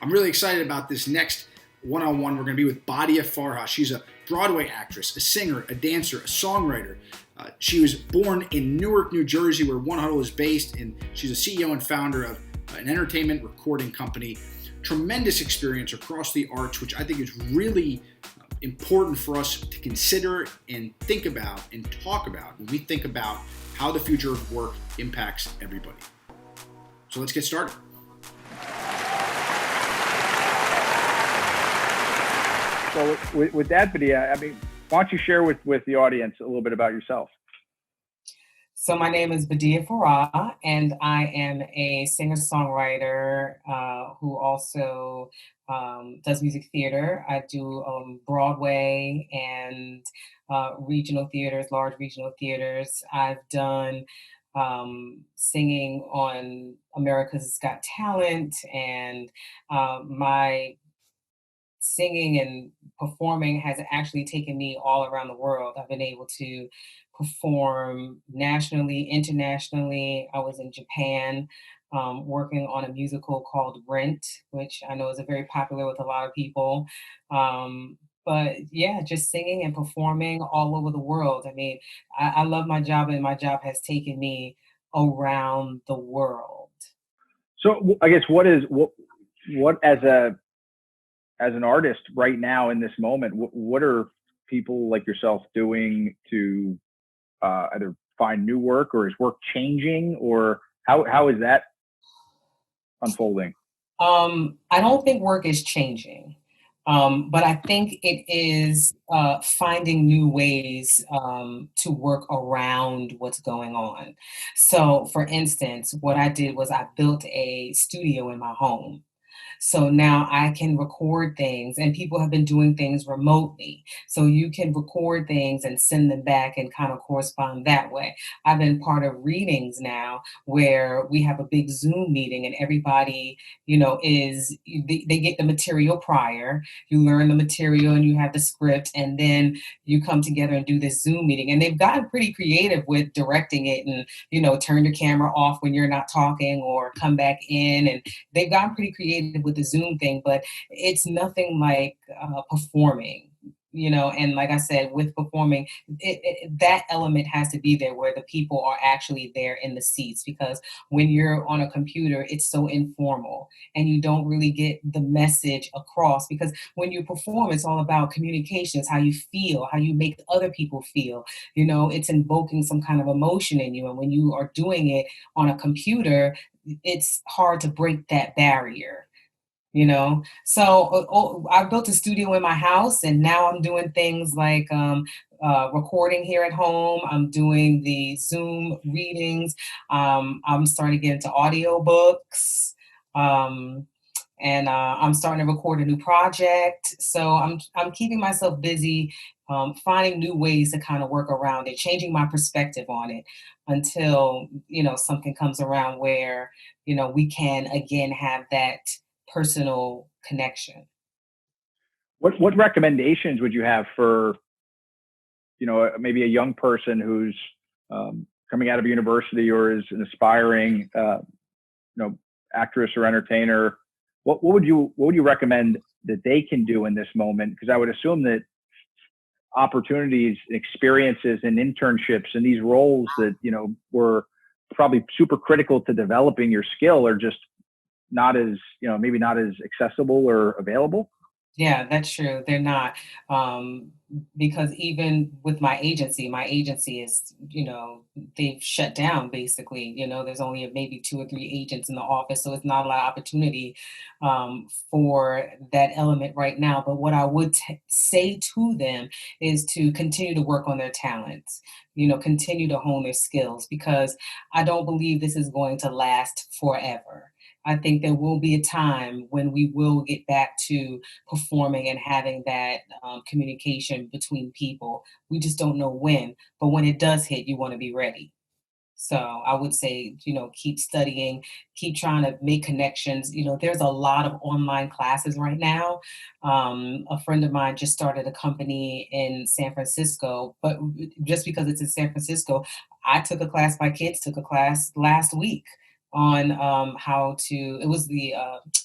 I'm really excited about this next one-on-one. We're going to be with Badia Farha. She's a Broadway actress, a singer, a dancer, a songwriter. She was born in Newark, New Jersey, where One Huddle is based, and she's a CEO and founder of an entertainment recording company. Tremendous experience across the arts, which I think is really important for us to consider and think about and talk about when we think about how the future of work impacts everybody. So let's get started. So with that, Badia, why don't you share with the audience a little bit about yourself? So my name is Badia Farha, and I am a singer-songwriter who also does music theater. I do Broadway and regional theaters, large regional theaters. I've done singing on America's Got Talent, and my singing and performing has actually taken me all around the world. I've been able to perform nationally, internationally. I was in Japan working on a musical called Rent, which I know is very popular with a lot of people. But yeah, just singing and performing all over the world. I love my job, and my job has taken me around the world. So I guess what as an artist right now in this moment, what are people like yourself doing to either find new work, or is work changing, or how is that unfolding? I don't think work is changing, but I think it is finding new ways to work around what's going on. So, for instance, what I did was I built a studio in my home. So now I can record things, and people have been doing things remotely. So you can record things and send them back and kind of correspond that way. I've been part of readings now where we have a big Zoom meeting, and everybody, they get the material prior. You learn the material and you have the script, and then you come together and do this Zoom meeting. And they've gotten pretty creative with directing it, and, turn your camera off when you're not talking or come back in. And they've gotten pretty creative with the Zoom thing, but it's nothing like performing, and like I said, with performing, that element has to be there where the people are actually there in the seats, because when you're on a computer, it's so informal and you don't really get the message across, because when you perform, it's all about communication. It's how you feel, how you make other people feel, it's invoking some kind of emotion in you. And when you are doing it on a computer, it's hard to break that barrier. So I built a studio in my house, and now I'm doing things like recording here at home. I'm doing the Zoom readings. I'm starting to get into audiobooks. And I'm starting to record a new project. So I'm keeping myself busy, finding new ways to kind of work around it, changing my perspective on it until, something comes around where, we can again have that personal connection. What recommendations would you have for, maybe a young person who's coming out of university or is an aspiring, actress or entertainer? What would you recommend that they can do in this moment? Because I would assume that opportunities, experiences, and internships and these roles that, were probably super critical to developing your skill are just not as, maybe not as accessible or available. Yeah, that's true. They're not. Because even with my agency is, they've shut down basically. There's only maybe 2 or 3 agents in the office. So it's not a lot of opportunity for that element right now. But what I would say to them is to continue to work on their talents, continue to hone their skills, because I don't believe this is going to last forever. I think there will be a time when we will get back to performing and having that communication between people. We just don't know when, but when it does hit, you want to be ready. So I would say, keep studying, keep trying to make connections. There's a lot of online classes right now. A friend of mine just started a company in San Francisco, but just because it's in San Francisco, my kids took a class last week on it was the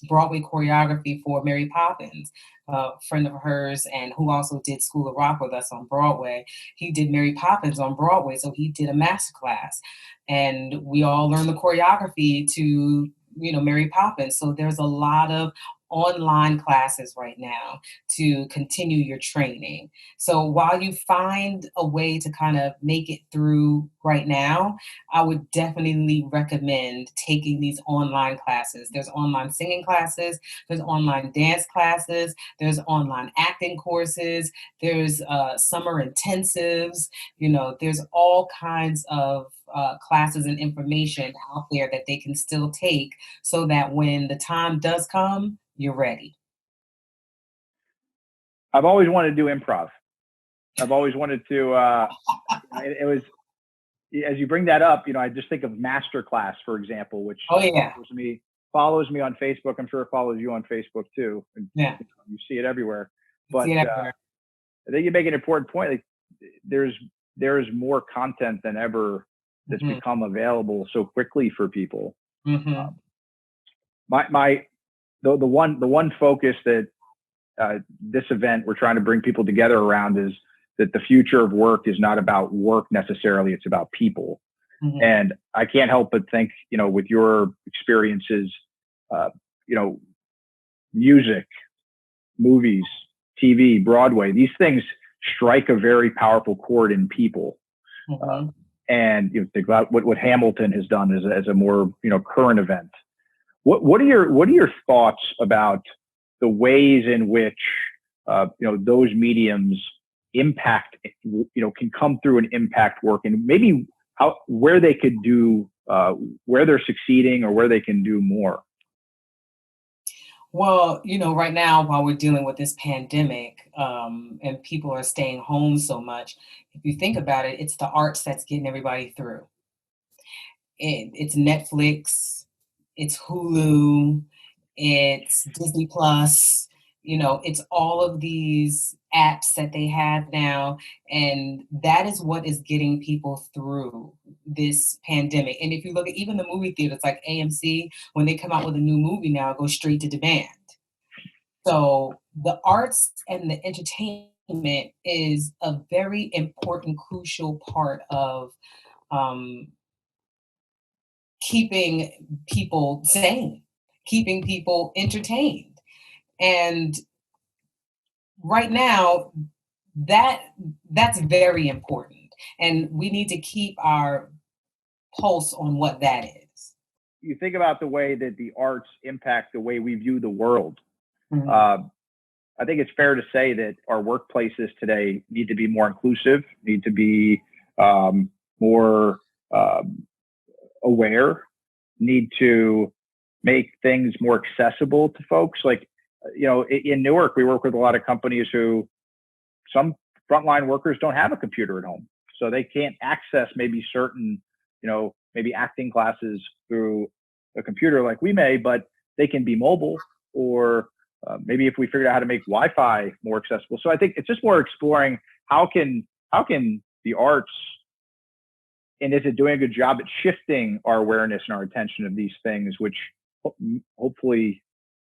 Broadway choreography for Mary Poppins, a friend of hers, and who also did School of Rock with us on Broadway. He did Mary Poppins on Broadway, so he did a master class. And we all learned the choreography to, Mary Poppins. So there's a lot of online classes right now to continue your training. So while you find a way to kind of make it through right now, I would definitely recommend taking these online classes. There's online singing classes, there's online dance classes, there's online acting courses, there's summer intensives, there's all kinds of classes and information out there that they can still take so that when the time does come, you're ready. I've always wanted to do improv. I've always wanted to, it was, as you bring that up, I just think of Masterclass, for example, which follows me on Facebook. I'm sure it follows you on Facebook too. And, yeah. You see it everywhere. But I think you make an important point. Like, there's more content than ever that's become available so quickly for people. Mm-hmm. The one focus that this event we're trying to bring people together around is that the future of work is not about work necessarily, it's about people. Mm-hmm. And I can't help but think, with your experiences, music, movies, TV, Broadway, these things strike a very powerful chord in people. Mm-hmm. And think about what Hamilton has done as a more current event. What are your thoughts about the ways in which those mediums impact can come through and impact work, and maybe where they could do where they're succeeding or where they can do more? Well, right now, while we're dealing with this pandemic, and people are staying home so much, if you think about it, it's the arts that's getting everybody through. It's Netflix, it's Hulu, it's Disney Plus, it's all of these apps that they have now. And that is what is getting people through this pandemic. And if you look at even the movie theaters like AMC, when they come out with a new movie now, it goes straight to demand. So the arts and the entertainment is a very important, crucial part of keeping people sane, keeping people entertained. And right now, that's very important. And we need to keep our pulse on what that is. You think about the way that the arts impact the way we view the world. Mm-hmm. I think it's fair to say that our workplaces today need to be more inclusive, need to be more aware, need to make things more accessible to folks. Like, in Newark, we work with a lot of companies who some frontline workers don't have a computer at home. So they can't access maybe certain, maybe acting classes through a computer like we may, but they can be mobile, or maybe if we figured out how to make Wi-Fi more accessible. So I think it's just more exploring how can the arts, and is it doing a good job at shifting our awareness and our attention of these things, which hopefully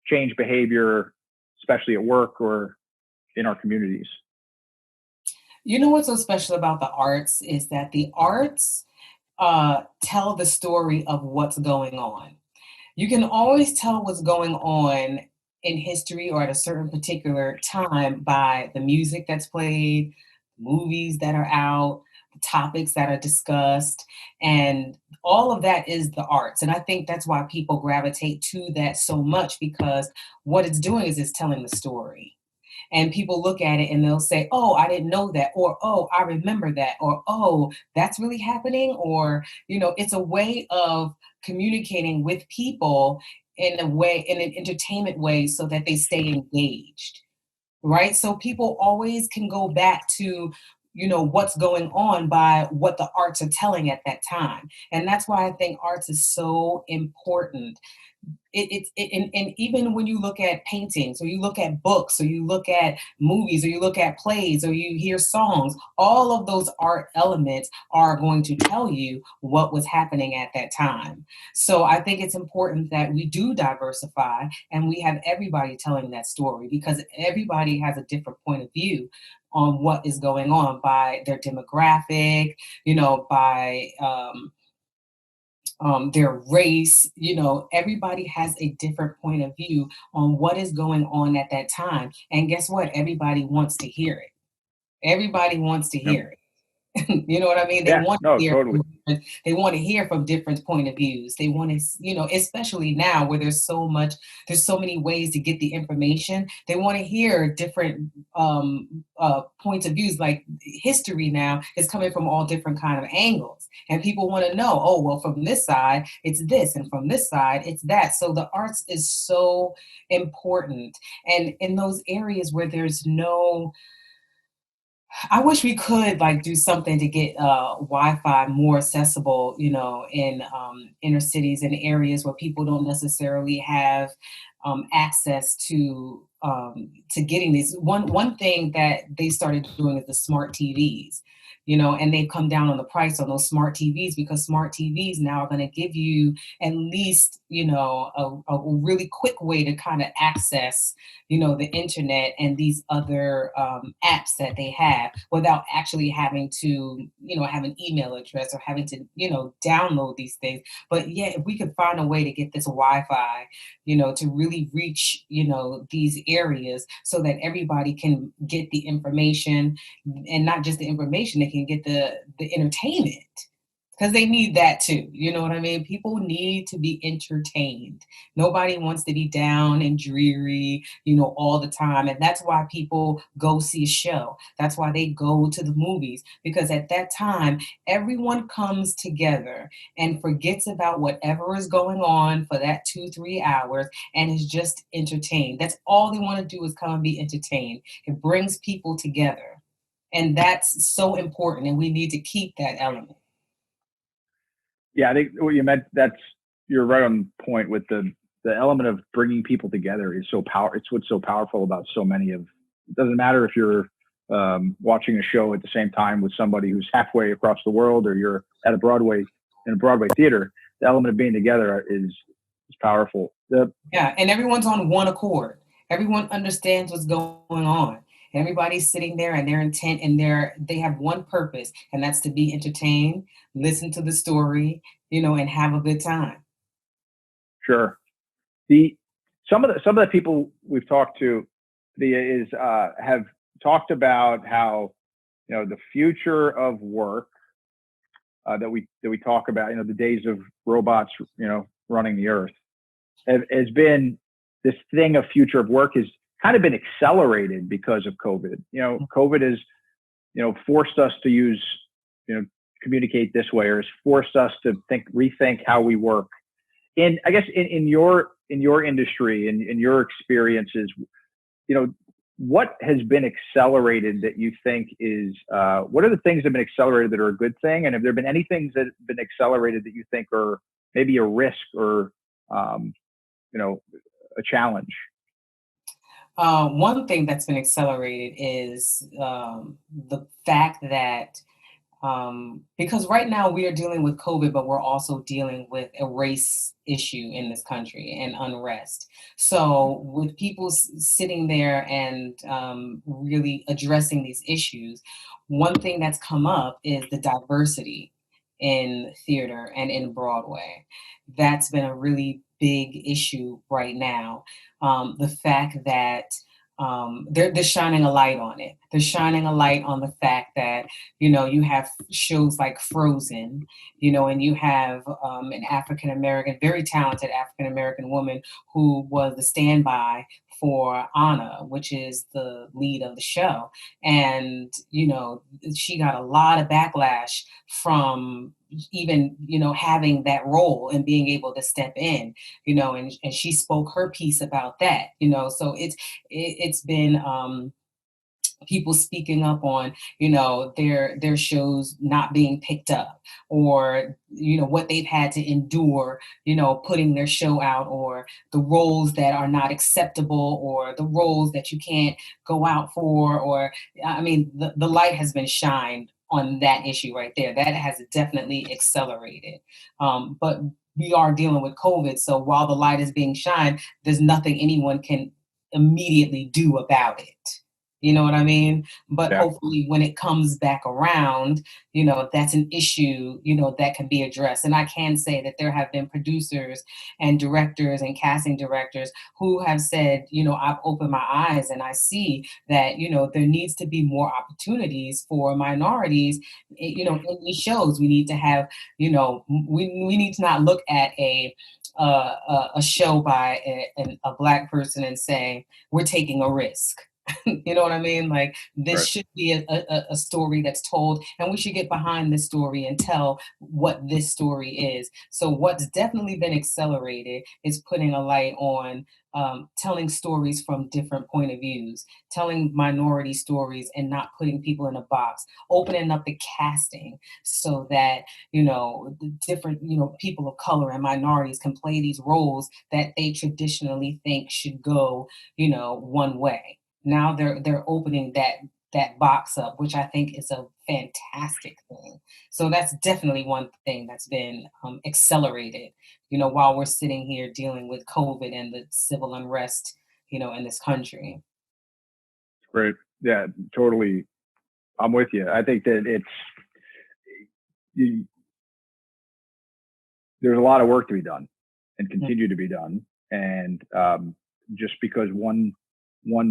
change behavior, especially at work or in our communities. What's so special about the arts is that the arts tell the story of what's going on. You can always tell what's going on in history or at a certain particular time by the music that's played, movies that are out, the topics that are discussed, and all of that is the arts. And I think that's why people gravitate to that so much, because what it's doing is it's telling the story. And people look at it and they'll say, oh, I didn't know that, or, oh, I remember that, or, oh, that's really happening. Or, it's a way of communicating with people in an entertainment way, so that they stay engaged, right? So people always can go back to, what's going on by what the arts are telling at that time. And that's why I think arts is so important And even when you look at paintings, or you look at books, or you look at movies, or you look at plays, or you hear songs, all of those art elements are going to tell you what was happening at that time. So I think it's important that we do diversify and we have everybody telling that story, because everybody has a different point of view on what is going on by their demographic, by their race. Everybody has a different point of view on what is going on at that time. And guess what? Everybody wants to hear it. Everybody wants to Yep. hear it. You know what I mean? Yeah. No, totally. They want to hear from different point of views. They want to, especially now where there's so many ways to get the information. They want to hear different points of views. Like history now is coming from all different kind of angles, and people want to know, oh, well, from this side it's this, and from this side it's that. So the arts is so important, and in those areas where there's no, I wish we could like do something to get Wi-Fi more accessible, in inner cities and areas where people don't necessarily have access to getting these. One thing that they started doing is the smart TVs, and they've come down on the price on those smart TVs, because smart TVs now are going to give you at least, a really quick way to kind of access, the internet and these other apps that they have, without actually having to, have an email address or having to, download these things. But yeah, if we could find a way to get this Wi-Fi, to really reach, these areas, so that everybody can get the information, and not just the information, they can get the entertainment, because they need that too. You know what I mean? People need to be entertained. Nobody wants to be down and dreary, all the time. And that's why people go see a show. That's why they go to the movies, because at that time, everyone comes together and forgets about whatever is going on for that 2-3 hours, and is just entertained. That's all they want to do, is come and be entertained. It brings people together. And that's so important. And we need to keep that element. Yeah, I think what you meant, you're right on point with the element of bringing people together is so power. It's what's so powerful about so many of. It doesn't matter if you're watching a show at the same time with somebody who's halfway across the world, or you're at a Broadway theater. The element of being together is powerful. Yeah, and everyone's on one accord. Everyone understands what's going on. Everybody's sitting there, and their intent, and they have one purpose, and that's to be entertained, listen to the story, and have a good time. Sure. Some of the people we've talked to have talked about how, the future of work that we talk about, the days of robots, running the earth, has been this thing of future of work has kind of been accelerated because of COVID. COVID has, forced us to use, communicate this way, or has forced us to rethink how we work. And I guess in your industry and in your experiences, what has been accelerated that you think is, what are the things that have been accelerated that are a good thing? And have there been any things that have been accelerated that you think are maybe a risk or, a challenge? One thing that's been accelerated is the fact that, because right now we are dealing with COVID, but we're also dealing with a race issue in this country and unrest. So with people sitting there and really addressing these issues, one thing that's come up is the diversity in theater and in Broadway. That's been a really big issue right now. The fact that they're shining a light on it. They're shining a light on the fact that, you have shows like Frozen, and you have an African-American, very talented African-American woman who was the standby for Anna, which is the lead of the show. And, she got a lot of backlash from even, having that role and being able to step in, and she spoke her piece about that, so it's been people speaking up on, their shows not being picked up, or, what they've had to endure, putting their show out, or the roles that are not acceptable, or the roles that you can't go out for, or, I mean, the light has been shined on that issue right there. That has definitely accelerated. But we are dealing with COVID. So while the light is being shined, there's nothing anyone can immediately do about it. You know what I mean? But Yeah. hopefully when it comes back around, that's an issue, that can be addressed. And I can say that there have been producers and directors and casting directors who have said, I've opened my eyes and I see that, there needs to be more opportunities for minorities, in these shows. We need to have, we need to not look at a show by a Black person and say, we're taking a risk. You know what I mean? Like, this Right. should be a story that's told, and we should get behind this story and tell what this story is. So what's definitely been accelerated is putting a light on telling stories from different point of views, telling minority stories and not putting people in a box, opening up the casting so that, the different, people of color and minorities can play these roles that they traditionally think should go, one way. Now they're opening that box up, which I think is a fantastic thing. So that's definitely one thing that's been accelerated, while we're sitting here dealing with COVID and the civil unrest, in this country. Great. Yeah, totally. I'm with you. I think that you, there's a lot of work to be done and continue to be done. And just because one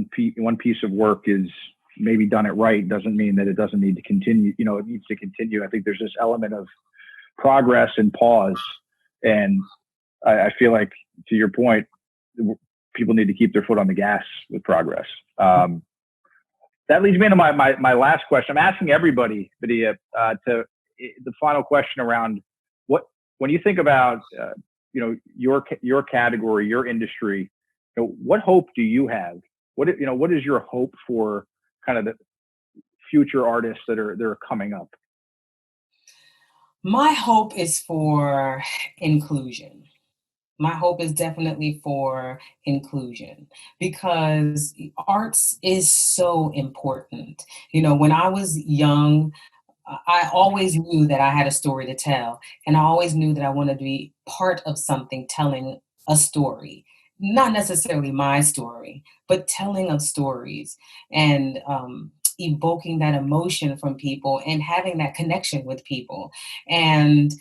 piece of work is maybe done it right doesn't mean that it doesn't need to continue. It needs to continue. I think there's this element of progress and pause. And I feel like, to your point, people need to keep their foot on the gas with progress. That leads me into my last question. I'm asking everybody, Badia, to the final question around when you think about your category, your industry, what hope do you have? What is your hope for kind of the future artists that are coming up? My hope is for inclusion. My hope is definitely for inclusion, because arts is so important. When I was young, I always knew that I had a story to tell, and I always knew that I wanted to be part of something telling a story. Not necessarily my story, but telling of stories, and evoking that emotion from people and having that connection with people. And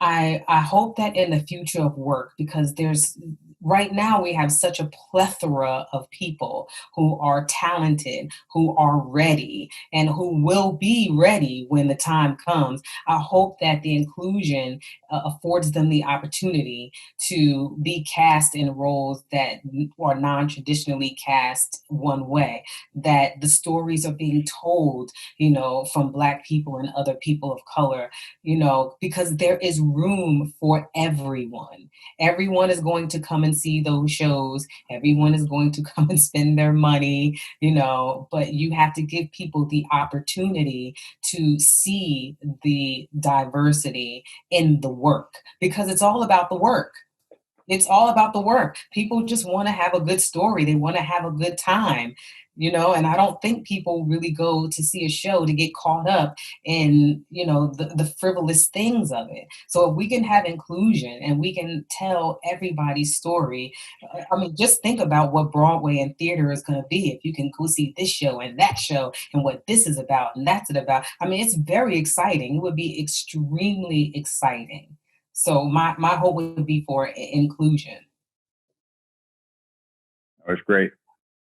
I hope that in the future of work, because right now we have such a plethora of people who are talented, who are ready, and who will be ready when the time comes. I hope that the inclusion affords them the opportunity to be cast in roles that are non-traditionally cast one way, that the stories are being told, from Black people and other people of color, because there is room for everyone. Everyone is going to come and see those shows. Everyone is going to come and spend their money, but you have to give people the opportunity to see the diversity in the work, because it's all about the work. It's all about the work. People just want to have a good story. They want to have a good time, and I don't think people really go to see a show to get caught up in, the frivolous things of it. So if we can have inclusion and we can tell everybody's story, I mean, just think about what Broadway and theater is going to be if you can go see this show and that show and what this is about and that's it about. I mean, it's very exciting. It would be extremely exciting. So my hope would be for inclusion. That was great.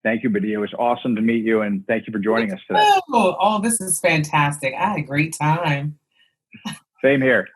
Thank you, Badia. It was awesome to meet you, and thank you for joining us today. Oh, this is fantastic. I had a great time. Same here.